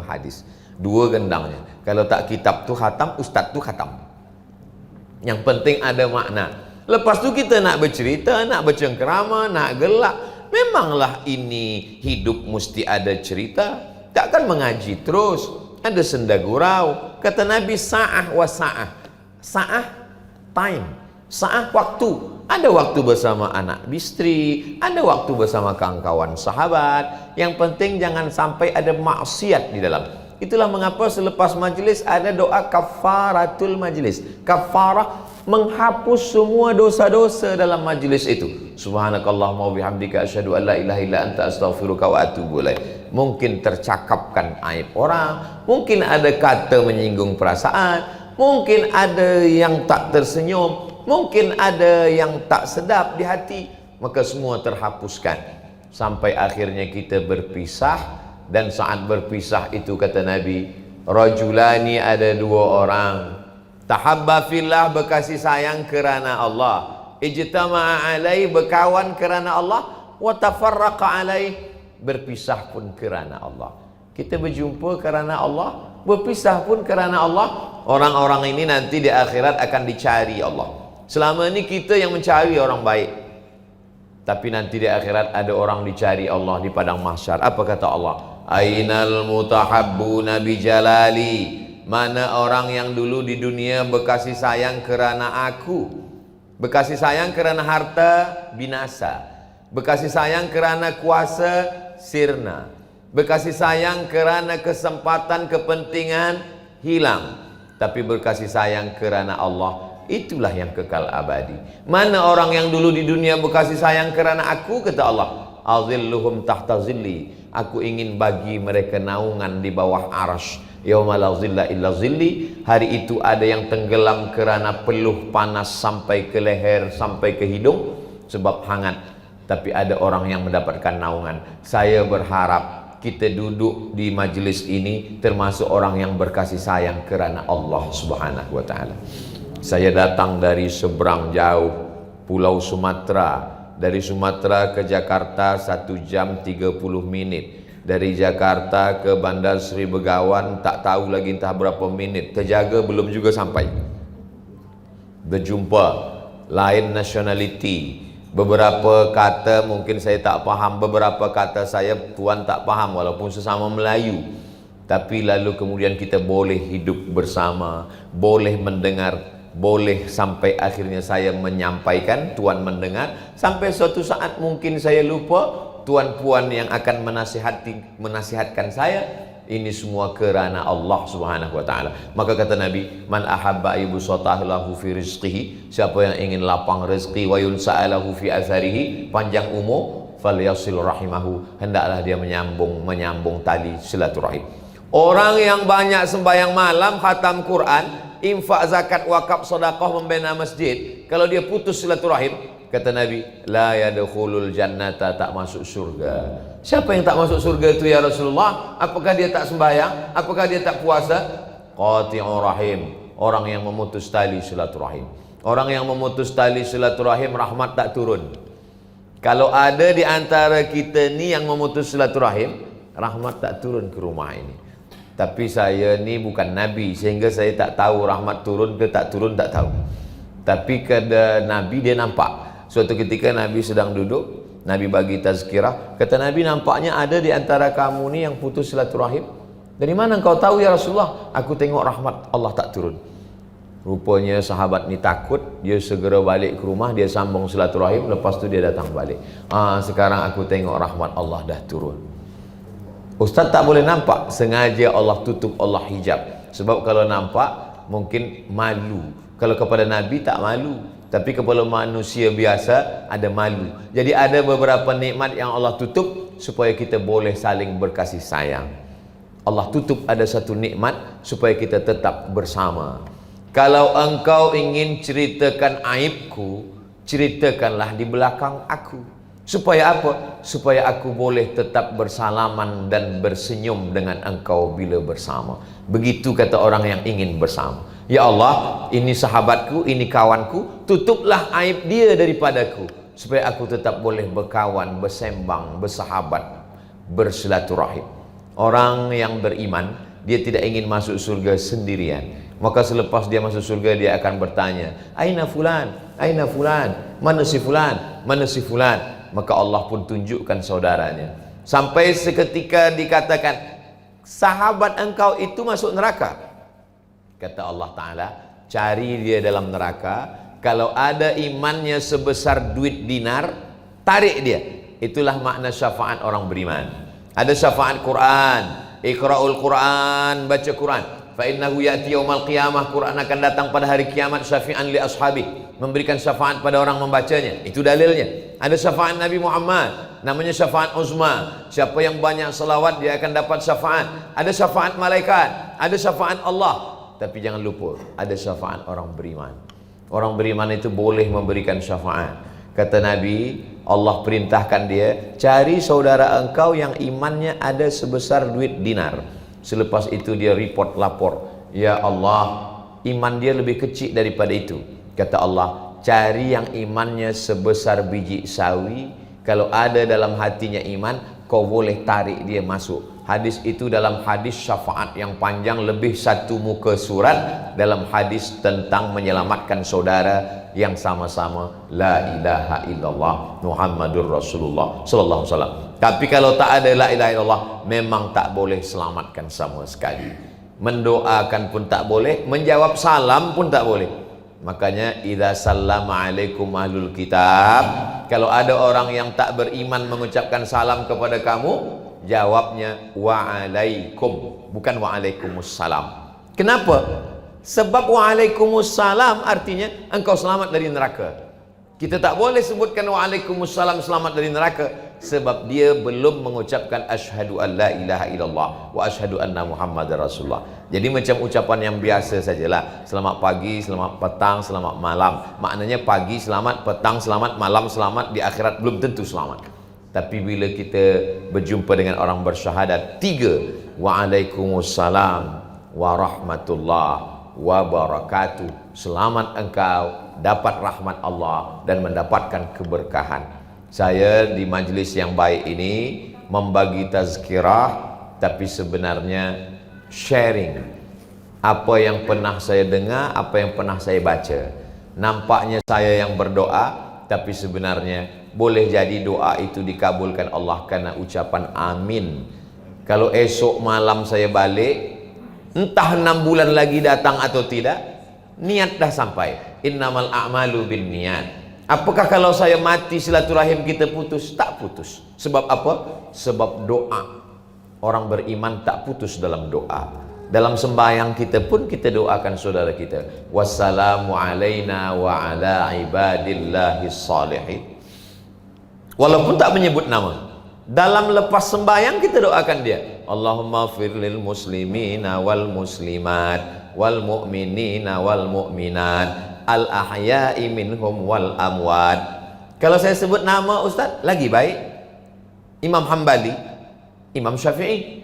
hadis. 2 gendangnya. Kalau tak kitab tu khatam, ustaz tu khatam. Yang penting ada makna. Lepas tu kita nak bercerita, nak bercengkerama, nak gelak. Memanglah ini hidup mesti ada cerita. Takkan mengaji terus. Ada senda gurau. Kata Nabi, sa'ah wa sa'ah. Sa'ah, time. Sa'ah, waktu. Ada waktu bersama anak bistri, ada waktu bersama kawan-kawan sahabat. Yang penting jangan sampai ada maksiat di dalam. Itulah mengapa selepas majlis ada doa kafaratul majlis. Kafarah menghapus semua dosa-dosa dalam majlis itu. Subhanakallahumma wa bihamdika asyhadu an la ilaha illa anta astaghfiruka wa atubu ilaik. Mungkin tercakapkan aib orang, mungkin ada kata menyinggung perasaan, mungkin ada yang tak tersenyum, mungkin ada yang tak sedap di hati, maka semua terhapuskan sampai akhirnya kita berpisah. Dan saat berpisah itu kata Nabi, rajulani, ada dua orang, tahabba fillah, berkasih sayang kerana Allah, ijtama'a alai, berkawan kerana Allah, wa tafarraqa alai, berpisah pun kerana Allah. Kita berjumpa kerana Allah, berpisah pun kerana Allah. Orang-orang ini nanti di akhirat akan dicari Allah. Selama ini kita yang mencari orang baik, tapi nanti di akhirat ada orang dicari Allah di padang mahsyar. Apa kata Allah? Ainal mutahabbuna bijalali, mana orang yang dulu di dunia berkasih sayang kerana aku, berkasih sayang kerana harta, binasa, berkasih sayang kerana kuasa, sirna, berkasih sayang kerana kesempatan, kepentingan, hilang. Tapi berkasih sayang kerana Allah, itulah yang kekal abadi. Mana orang yang dulu di dunia berkasih sayang kerana aku, kata Allah, azilluhum tahta zilli, aku ingin bagi mereka naungan di bawah arsy. Yauma la zilla illa zilli, hari itu ada yang tenggelam kerana peluh panas sampai ke leher, sampai ke hidung sebab hangat. Tapi ada orang yang mendapatkan naungan. Saya berharap kita duduk di majlis ini termasuk orang yang berkasih sayang kerana Allah Subhanahu wa taala. Saya datang dari seberang jauh, Pulau Sumatera. Dari Sumatera ke Jakarta 1 jam 30 menit. Dari Jakarta ke Bandar Sri Begawan tak tahu lagi entah berapa minit. Terjaga belum juga sampai. Berjumpa, lain nationality. Beberapa kata mungkin saya tak faham, beberapa kata saya tuan tak faham walaupun sesama Melayu. Tapi lalu kemudian kita boleh hidup bersama, boleh mendengar, boleh sampai akhirnya saya menyampaikan, tuan mendengar, sampai suatu saat mungkin saya lupa, tuan puan yang akan menasihatkan saya. Ini semua kerana Allah Subhanahu wa taala. Maka kata Nabi, man ahabba yubsatahu lahu fi rizqihi, siapa yang ingin lapang rezeki, wa yunsa'alahu fi atharihi, panjang umur, falyasil rahimahu, hendaklah dia menyambung tali silaturahim. Orang yang banyak sembahyang malam, khatam Quran, infak, zakat, wakaf, sedekah, membina masjid, kalau dia putus silaturahim, kata Nabi, la yadkhulul jannata, tak masuk surga. Siapa yang tak masuk surga itu ya Rasulullah? Apakah dia tak sembahyang? Apakah dia tak puasa? Qati'ur rahim, orang yang memutus tali silaturahim. Orang yang memutus tali silaturahim, rahmat tak turun. Kalau ada di antara kita ni yang memutus silaturahim, rahmat tak turun ke rumah ini. Tapi saya ni bukan Nabi, sehingga saya tak tahu rahmat turun ke tak turun, tak tahu. Tapi kata Nabi, dia nampak. Suatu ketika Nabi sedang duduk, Nabi bagi tazkirah, kata Nabi, nampaknya ada di antara kamu ni yang putus silaturahim. Dari mana engkau tahu ya Rasulullah? Aku tengok rahmat Allah tak turun. Rupanya sahabat ni takut, dia segera balik ke rumah, dia sambung silaturahim, lepas tu dia datang balik. Sekarang aku tengok rahmat Allah dah turun. Ustaz tak boleh nampak, sengaja Allah tutup, Allah hijab. Sebab kalau nampak mungkin malu. Kalau kepada Nabi tak malu, tapi kepada manusia biasa ada malu. Jadi ada beberapa nikmat yang Allah tutup supaya kita boleh saling berkasih sayang. Allah tutup ada satu nikmat supaya kita tetap bersama. Kalau engkau ingin ceritakan aibku, ceritakanlah di belakang aku. Supaya apa? Supaya aku boleh tetap bersalaman dan bersenyum dengan engkau bila bersama. Begitu kata orang yang ingin bersama. Ya Allah, ini sahabatku, ini kawanku, tutuplah aib dia daripadaku, supaya aku tetap boleh berkawan, bersembang, bersahabat, bersilaturahim. Orang yang beriman, dia tidak ingin masuk surga sendirian. Maka selepas dia masuk surga, dia akan bertanya, Aina fulan? Aina fulan? Mana si fulan? Mana si fulan? Maka Allah pun tunjukkan saudaranya. Sampai seketika dikatakan, sahabat engkau itu masuk neraka. Kata Allah Ta'ala, cari dia dalam neraka. Kalau ada imannya sebesar duit dinar, tarik dia. Itulah makna syafaat orang beriman. Ada syafaat Quran, Iqra'ul Quran, baca Quran. Fa innahu ya'ti yaumal qiyamah, Quran akan datang pada hari kiamat, syafi'an li ashabi, memberikan syafaat pada orang membacanya. Itu dalilnya. Ada syafaat Nabi Muhammad, namanya syafaat uzma. Siapa yang banyak selawat dia akan dapat syafaat. Ada syafaat malaikat, ada syafaat Allah. Tapi jangan lupa, ada syafaat orang beriman. Orang beriman itu boleh memberikan syafaat. Kata Nabi, Allah perintahkan dia, cari saudara engkau yang imannya ada sebesar duit dinar. Selepas itu dia report, lapor, ya Allah, iman dia lebih kecil daripada itu. Kata Allah, cari yang imannya sebesar biji sawi. Kalau ada dalam hatinya iman, kau boleh tarik dia masuk. Hadis itu dalam hadis syafaat yang panjang, lebih satu muka surat, dalam hadis tentang menyelamatkan saudara yang sama-sama la ilaha illallah Muhammadur Rasulullah sallallahu alaihi wasallam. Tapi kalau tak ada la ilaha illallah, memang tak boleh selamatkan sama sekali. Mendoakan pun tak boleh, menjawab salam pun tak boleh. Makanya idza sallama alaikum ahlul kitab, kalau ada orang yang tak beriman mengucapkan salam kepada kamu, jawabnya wa'alaikum, bukan wa'alaikumussalam. Kenapa? Sebab wa'alaikumussalam artinya engkau selamat dari neraka. Kita tak boleh sebutkan wa'alaikumussalam selamat dari neraka, sebab dia belum mengucapkan asyhadu an la ilaha illallah wa asyhadu anna muhammadar rasulullah. Jadi macam ucapan yang biasa sajalah. Selamat pagi, selamat petang, selamat malam. Maknanya pagi selamat, petang selamat, malam selamat, di akhirat belum tentu selamat. Tapi bila kita berjumpa dengan orang bersyahadat, 3, wa'alaikumussalam warahmatullah wabarakatuh, selamat engkau dapat rahmat Allah dan mendapatkan keberkahan. Saya di majlis yang baik ini membagi tazkirah, tapi sebenarnya sharing apa yang pernah saya dengar, apa yang pernah saya baca. Nampaknya saya yang berdoa, tapi sebenarnya boleh jadi doa itu dikabulkan Allah karena ucapan amin. Kalau esok malam saya balik, entah 6 bulan lagi datang atau tidak, niat dah sampai. Innamal a'malu bin niat. Apakah kalau saya mati silaturahim kita putus? Tak putus. Sebab apa? Sebab doa. Orang beriman tak putus dalam doa. Dalam sembahyang kita pun kita doakan saudara kita. Wassalamu alaina wa ala ibadillahis salihin. Walaupun tak menyebut nama, dalam lepas sembahyang kita doakan dia. Allahumma firlil muslimina wal muslimat wal mu'minina wal mu'minat al ahya'i minhum wal amwat. Kalau saya sebut nama Ustaz lagi baik. Imam Hambali, Imam Syafi'i.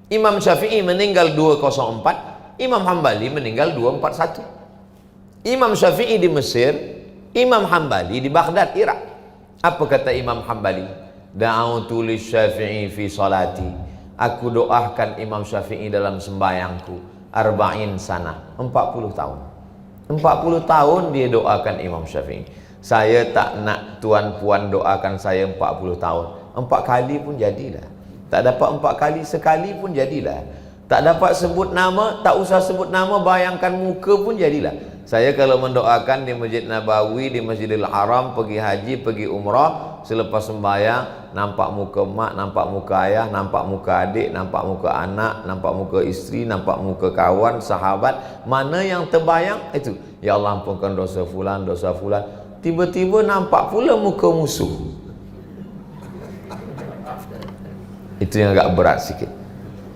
Imam Syafi'i meninggal 204, Imam Hambali meninggal 241. Imam Syafi'i di Mesir, Imam Hambali di Baghdad, Irak. Apa kata Imam Hambali? Da'autu lisyafi'i fi salati. Aku doakan Imam Syafi'i dalam sembahyangku 40 sana, 40 tahun. 40 tahun dia doakan Imam Syafi'i. Saya tak nak tuan puan doakan saya 40 tahun. 4 kali pun jadilah. Tak dapat 4 kali, sekali pun jadilah. Tak dapat sebut nama, tak usah sebut nama, bayangkan muka pun jadilah. Saya kalau mendoakan di Masjid Nabawi, di Masjidil Haram, pergi haji, pergi umrah, selepas sembahyang, nampak muka mak, nampak muka ayah, nampak muka adik, nampak muka anak, nampak muka isteri, nampak muka kawan, sahabat, mana yang terbayang itu. Ya Allah ampunkan dosa fulan, dosa fulan. Tiba-tiba nampak pula muka musuh. Itu yang agak berat sikit.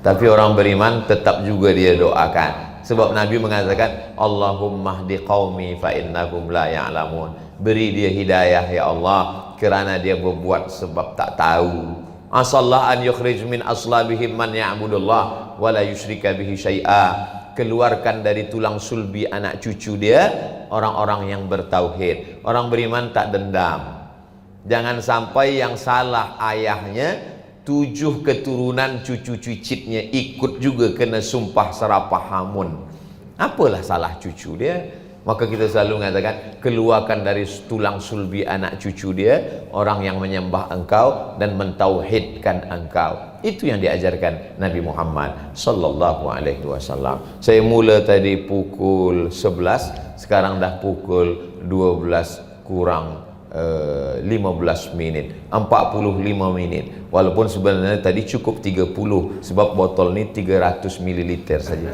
Tapi orang beriman tetap juga dia doakan. Sebab Nabi mengatakan, Allahumma hdi qaumi fa innahum la ya'lamun. Beri dia hidayah ya Allah, kerana dia berbuat sebab tak tahu. Asallah an yukhrij min aslabihim man ya'budullah wa la yusyrika bihi syai'a. Keluarkan dari tulang sulbi anak cucu dia orang-orang yang bertauhid. Orang beriman tak dendam. Jangan sampai yang salah ayahnya, 7 keturunan cucu cicitnya ikut juga kena sumpah serapah hamun. Apalah salah cucu dia? Maka kita selalu mengatakan, keluarkan dari tulang sulbi anak cucu dia orang yang menyembah engkau dan mentauhidkan engkau. Itu yang diajarkan Nabi Muhammad sallallahu alaihi wasallam. Saya mula tadi pukul 11, sekarang dah pukul 12 kurang 15 minit, 45 minit. Walaupun sebenarnya tadi cukup 30, sebab botol ni 300 ml saja.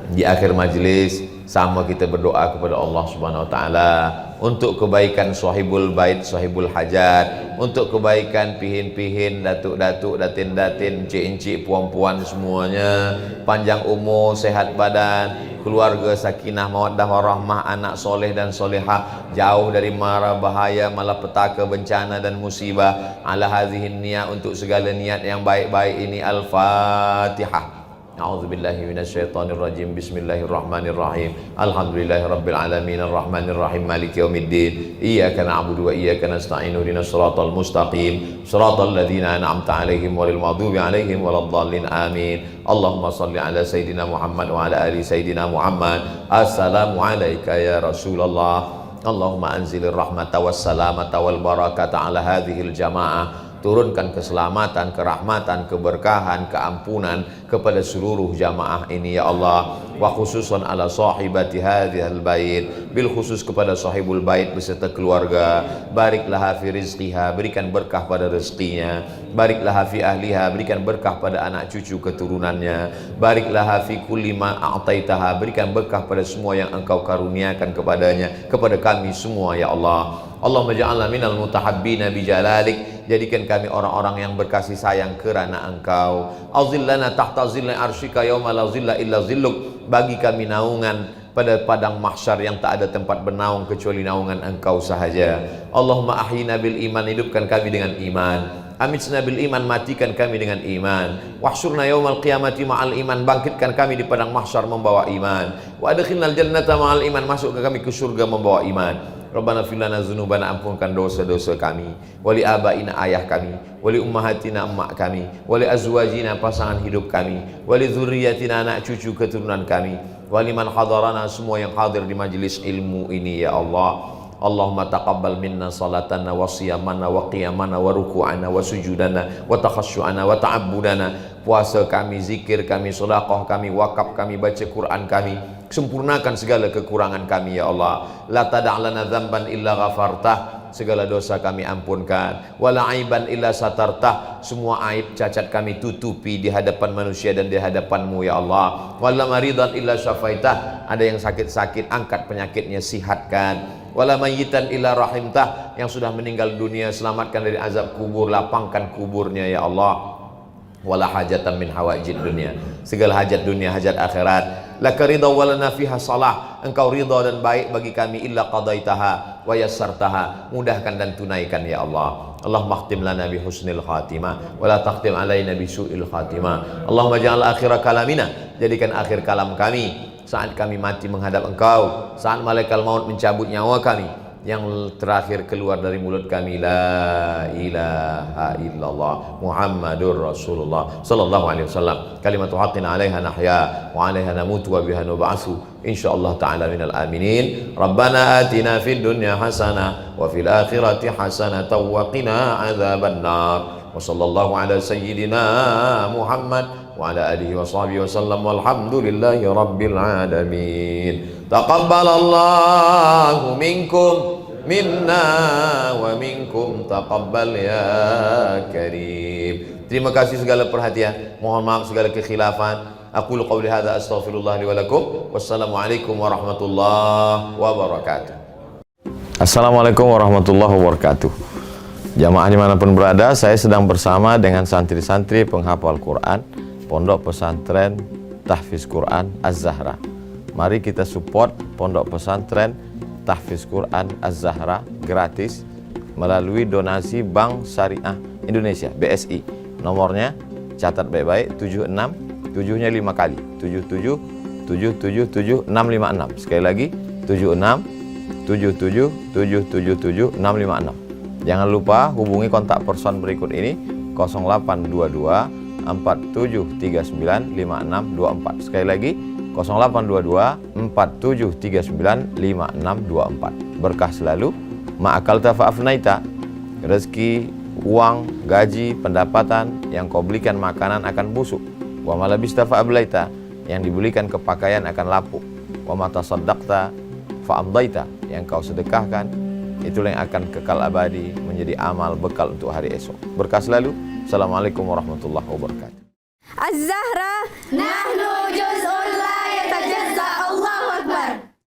Di akhir majlis sama kita berdoa kepada Allah Subhanahu wa taala untuk kebaikan sahibul bait, sahibul hajat, untuk kebaikan pihin-pihin, datuk-datuk, datin-datin, encik-encik, puan-puan semuanya, panjang umur, sehat badan, keluarga sakinah mawaddah warahmah, anak soleh dan solehah, jauh dari mara bahaya, malapetaka, bencana dan musibah. Ala hadhihin niyat, untuk segala niat yang baik-baik ini. Al-Fatihah. A'udzubillahi minasyaitonirrajim. Bismillahirrahmanirrahim. Alhamdulillahirabbil alamin arrahmanirrahim maliki yaumiddin. Iyyaka na'budu wa iyyaka nasta'in. Ihdinas siratal mustaqim. Shiratal ladzina an'amta 'alaihim ghairil maghdubi 'alaihim waladdallin. Amin. Allahumma shalli ala sayidina Muhammad wa ala ali sayidina Muhammad. Assalamu alayka ya Rasulullah. Allahumma anzilir rahmata was salamata wal barakata ala hadhil jamaah. Turunkan keselamatan, kerahmatan, keberkahan, keampunan kepada seluruh jamaah ini ya Allah. Wa khususan ala sahibati hadhil bait, bil khusus kepada sahibul bait beserta keluarga. Barik laha fi rizqiha, berikan berkah pada rezekinya. Barik laha fi ahliha, berikan berkah pada anak cucu keturunannya. Barik laha fi kulli ma a'taitaha, berikan berkah pada semua yang engkau karuniakan kepadanya, kepada kami semua ya Allah. Allahumma ja'alna minal mutahabbina bijalalik, jadikan kami orang-orang yang berkasih sayang kerana engkau. Azillana tahta zilli arsyika yauma la zilla illa zilluk, bagi kami naungan pada padang mahsyar yang tak ada tempat bernaung kecuali naungan engkau sahaja. Allahumma ahyina bil iman, hidupkan kami dengan iman. Amitna bil iman, matikan kami dengan iman. Wahsyurna yaumal qiyamati ma'al iman, bangkitkan kami di padang mahsyar membawa iman. Wa adkhilnal jannata ma'al iman, masukkan kami ke surga membawa iman. Rabbana fir lana dzunubana, ampunkan dosa-dosa kami, wali abaina, ayah kami, wali ummahatina, emak kami, wali azwajina, pasangan hidup kami, wali dzurriyyatina, anak cucu keturunan kami, wali man hadarana, semua yang hadir di majelis ilmu ini ya Allah. Allahumma taqabbal minna salatana wa siyamana wa qiyamana wa ruku'ana wa sujudana wa takhasyu'ana wa ta'abbudana. Puasa kami, zikir kami, sedekah kami, wakaf kami, baca Quran kami, sempurnakan segala kekurangan kami ya Allah. La tada' lana dzamban illa ghafartah, segala dosa kami ampunkan. Wala aiban illa satartah, semua aib cacat kami tutupi di hadapan manusia dan di hadapan-Mu ya Allah. Wala maridan illa syafaitah, ada yang sakit-sakit angkat penyakitnya, sihatkan. Wala mayyitan illa rahimtah, yang sudah meninggal dunia selamatkan dari azab kubur, lapangkan kuburnya ya Allah. Wala hajatan min hawaijid dunia, segala hajat dunia, hajat akhirat. Laka ridha wa lana fiha salah, engkau ridha dan baik bagi kami. Illa qadaitaha wa yassartaha, mudahkan dan tunaikan ya Allah. Allahumma khtim lana bi husnil khatimah wa la taqtim alaina bi su'il khatimah. Allahumma ja'al akhira kalamina, jadikan akhir kalam kami saat kami mati menghadap engkau, saat malaikat maut mencabut nyawa kami, yang terakhir keluar dari mulut kami, la ilaha illallah Muhammadur Rasulullah sallallahu alaihi wasallam. Kalimatu haqqin 'alaiha nahya wa 'alaiha namutu wa biha nub'atsu insyaallah ta'ala minal aminin. Rabbana atina fid dunya hasanah wa fil akhirati hasanah wa qina adzabannar. Wa sallallahu ala sayyidina Muhammad wa ala alihi wa sahbihi wa sallam, walhamdulillahi rabbil alamin. Taqabbalallahu minkum minna wa minkum taqabbal ya karim. Terima kasih segala perhatian, mohon maaf segala kekhilafan. Aqulu qawli hadza astaghfirullah li wa lakum. Wassalamualaikum warahmatullahi wabarakatuh. Assalamualaikum warahmatullahi wabarakatuh. Jamaah dimanapun berada, saya sedang bersama dengan santri-santri penghafal Quran Pondok Pesantren Tahfiz Quran Az-Zahra. Mari kita support Pondok Pesantren Tahfiz Quran Az-Zahra gratis melalui donasi Bank Syariah Indonesia BSI. Nomornya catat baik-baik, 76 7-nya 5 kali, 77 777 656. Sekali lagi 76 77 777 656. Jangan lupa hubungi kontak person berikut ini 0822 4739 5624. Sekali lagi 0822 4739 5624. Berkah selalu, ma'akalta fa'afnaita, rezeki, uang, gaji, pendapatan yang kau belikan makanan akan busuk. Wa malabista fa'ablaita, yang dibelikan kepakaian akan lapuk. Wa matasaddaqta fa'amdaita, yang kau sedekahkan itulah yang akan kekal abadi menjadi amal bekal untuk hari esok. Berkah selalu. Assalamualaikum warahmatullahi wabarakatuh. Az-Zahra nahnu juz